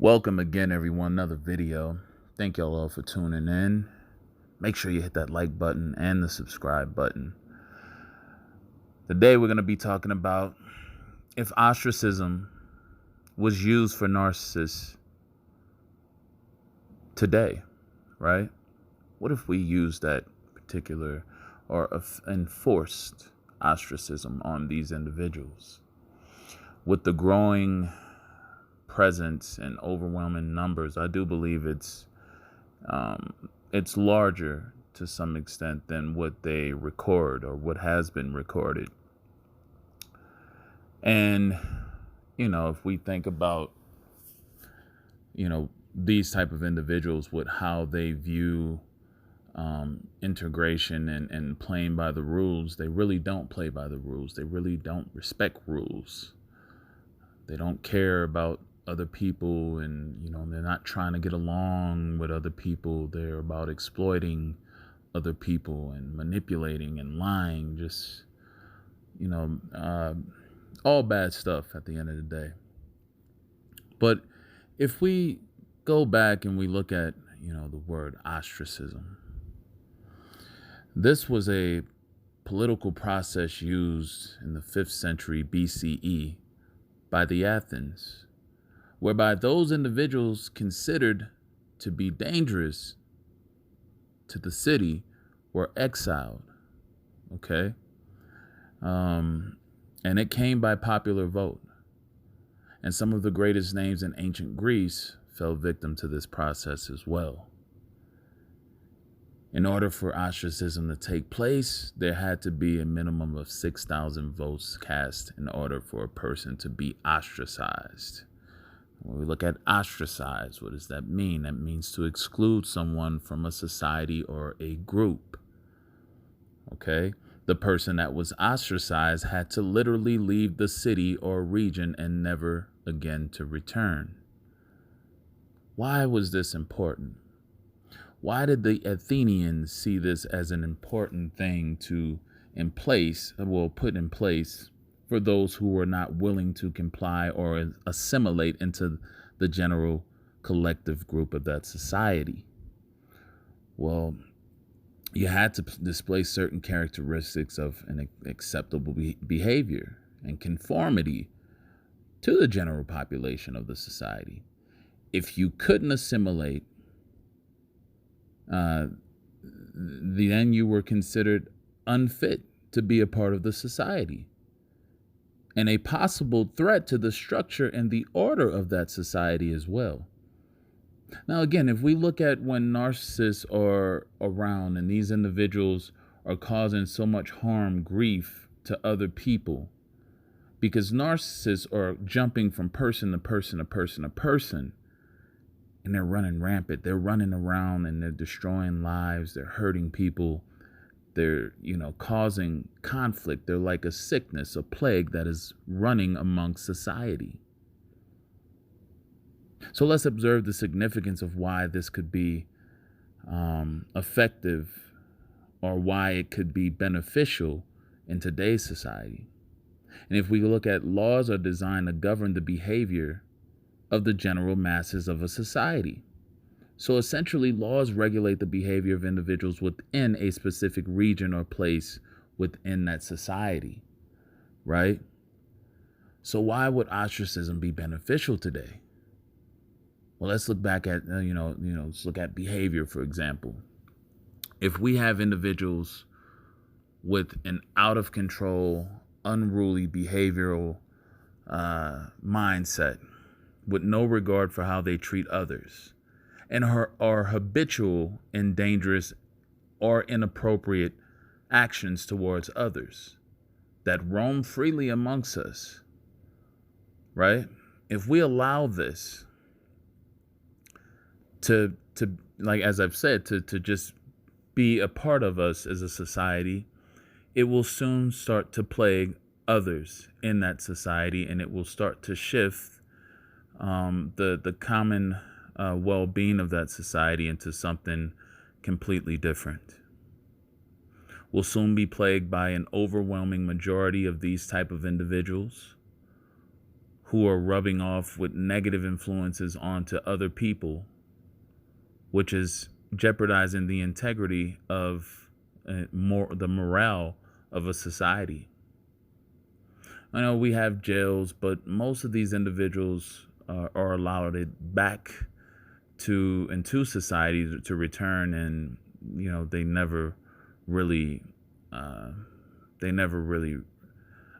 Welcome again, everyone. Another video. Thank y'all all for tuning in. Make sure you hit that like button and the subscribe button. Today, we're going to be talking about if ostracism was used for narcissists today, right? What if we used that particular or enforced ostracism on these individuals? With the growing presence and overwhelming numbers, I do believe it's larger to some extent than what they record or what has been recorded. And if we think about these type of individuals with how they view integration and playing by the rules, they really don't play by the rules. They really don't respect rules. They don't care about other people, and they're not trying to get along with other people. They're about exploiting other people and manipulating and lying, just all bad stuff at the end of the day. But if we go back and we look at the word ostracism, this was a political process used in the 5th century BCE by the Athens, whereby those individuals considered to be dangerous to the city were exiled. Okay. And it came by popular vote. And some of the greatest names in ancient Greece fell victim to this process as well. In order for ostracism to take place, there had to be a minimum of 6,000 votes cast in order for a person to be ostracized. When we look at ostracize, what does that mean? That means to exclude someone from a society or a group. Okay? The person that was ostracized had to literally leave the city or region and never again to return. Why was this important? Why did the Athenians see this as an important thing to put in place for those who were not willing to comply or assimilate into the general collective group of that society? Well, you had to display certain characteristics of an acceptable behavior and conformity to the general population of the society. If you couldn't assimilate, then you were considered unfit to be a part of the society and a possible threat to the structure and the order of that society as well. Now, again, if we look at when narcissists are around and these individuals are causing so much harm, grief to other people, because narcissists are jumping from person to person to person to person, and they're running rampant. They're running around and they're destroying lives. They're hurting people. They're, causing conflict. They're like a sickness, a plague that is running among society. So let's observe the significance of why this could be effective, or why it could be beneficial in today's society. And if we look at, laws are designed to govern the behavior of the general masses of a society. So essentially, laws regulate the behavior of individuals within a specific region or place within that society, right? So why would ostracism be beneficial today? Well, let's look back at, let's look at behavior, for example. If we have individuals with an out of control, unruly behavioral mindset, with no regard for how they treat others, and are habitual in dangerous or inappropriate actions towards others that roam freely amongst us, right? If we allow this to like, as I've said, to just be a part of us as a society, it will soon start to plague others in that society, and it will start to shift the common well-being of that society into something completely different. We'll soon be plagued by an overwhelming majority of these type of individuals who are rubbing off with negative influences onto other people, which is jeopardizing the integrity of the morale of a society. I know we have jails, but most of these individuals are allowed it back into society to return, and they never really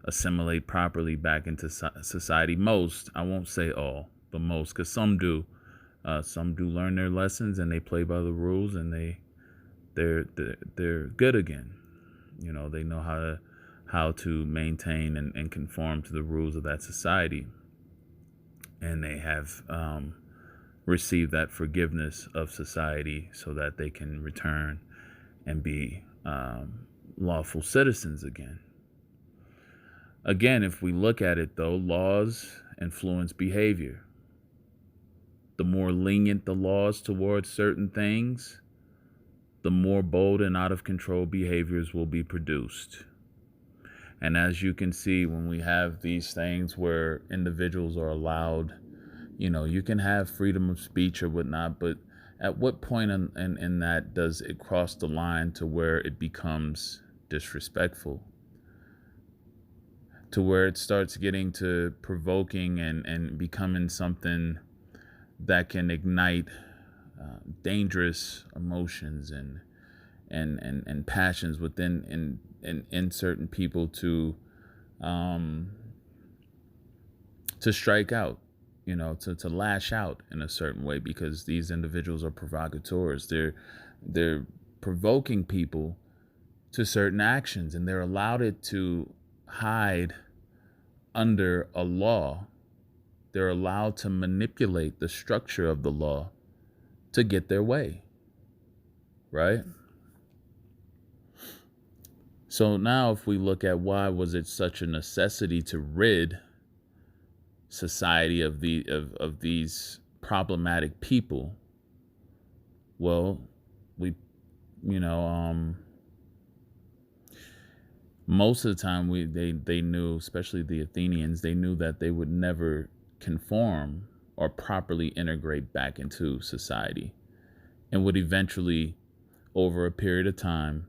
assimilate properly back into society. Most, I won't say all, but most, because some do learn their lessons and they play by the rules, and they're good again. They know how to maintain and conform to the rules of that society, and they have received that forgiveness of society so that they can return and be lawful citizens again. Again, if we look at it, though, laws influence behavior. The more lenient the laws towards certain things, the more bold and out of control behaviors will be produced. And as you can see, when we have these things where individuals are allowed, you can have freedom of speech or whatnot, but at what point in that does it cross the line to where it becomes disrespectful? To where it starts getting to provoking and becoming something that can ignite dangerous emotions and passions within in certain people to strike out, to lash out in a certain way, because these individuals are provocateurs. They're provoking people to certain actions, and they're allowed it to hide under a law. They're allowed to manipulate the structure of the law to get their way, right? So now if we look at why was it such a necessity to rid society of these problematic people, well, most of the time they knew, especially the Athenians, they knew that they would never conform or properly integrate back into society, and would eventually, over a period of time,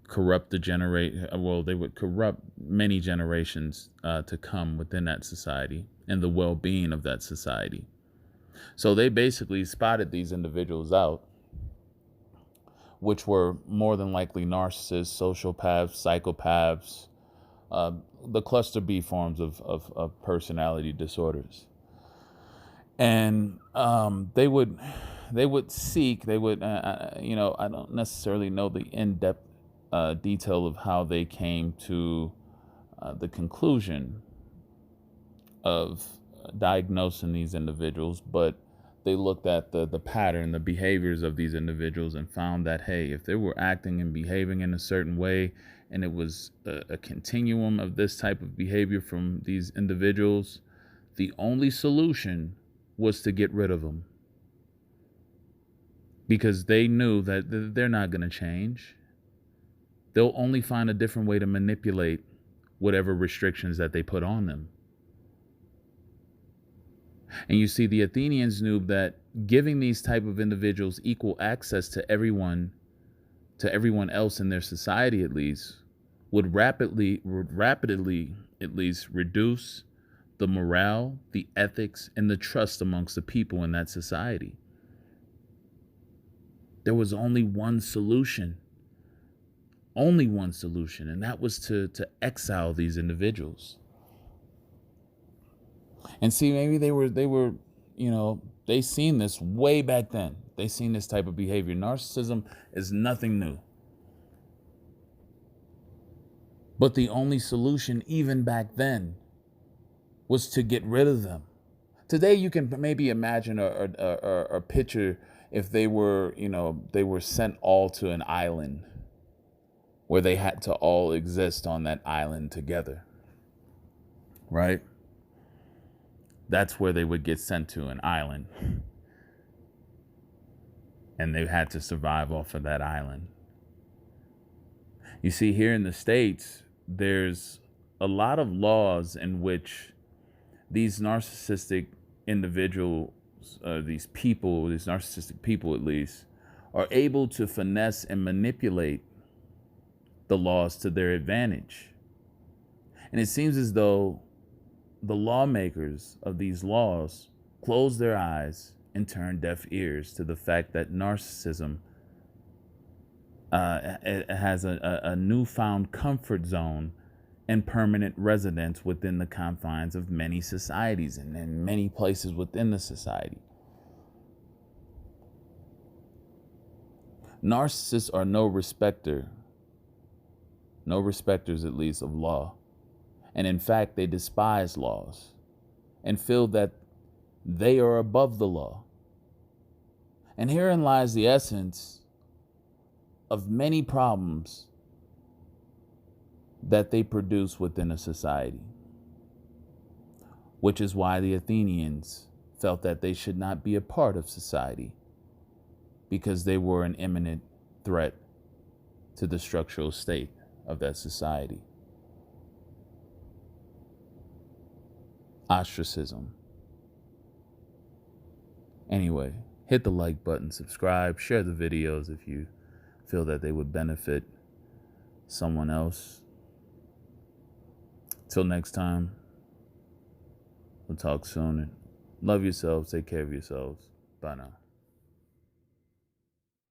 corrupt they would corrupt many generations to come within that society and the well-being of that society. So they basically spotted these individuals out, which were more than likely narcissists, sociopaths, psychopaths, the cluster B forms of personality disorders. And they would seek, I don't necessarily know the in-depth detail of how they came to the conclusion of diagnosing these individuals, but they looked at the pattern, the behaviors of these individuals, and found that, hey, if they were acting and behaving in a certain way, and it was a continuum of this type of behavior from these individuals, the only solution was to get rid of them. Because they knew that they're not going to change. They'll only find a different way to manipulate whatever restrictions that they put on them. And you see, the Athenians knew that giving these type of individuals equal access to everyone else in their society, at least, would rapidly at least reduce the morale, the ethics, and the trust amongst the people in that society. There was only one solution, and that was to exile these individuals. And see, maybe they were, they seen this way back then. They seen this type of behavior. Narcissism is nothing new. But the only solution, even back then, was to get rid of them. Today, you can maybe imagine a picture if they were sent all to an island where they had to all exist on that island together, right? That's where they would get sent to, an island. And they had to survive off of that island. You see, here in the States, there's a lot of laws in which these narcissistic individuals, these narcissistic people at least, are able to finesse and manipulate the laws to their advantage. And it seems as though the lawmakers of these laws close their eyes and turn deaf ears to the fact that narcissism it has a newfound comfort zone and permanent residence within the confines of many societies and in many places within the society. Narcissists are no respecters at least of law. And in fact, they despise laws and feel that they are above the law. And herein lies the essence of many problems that they produce within a society, which is why the Athenians felt that they should not be a part of society, because they were an imminent threat to the structural state of that society. Ostracism. Anyway, hit the like button, subscribe, share the videos if you feel that they would benefit someone else. Till next time, we'll talk soon. Love yourselves. Take care of yourselves. Bye now.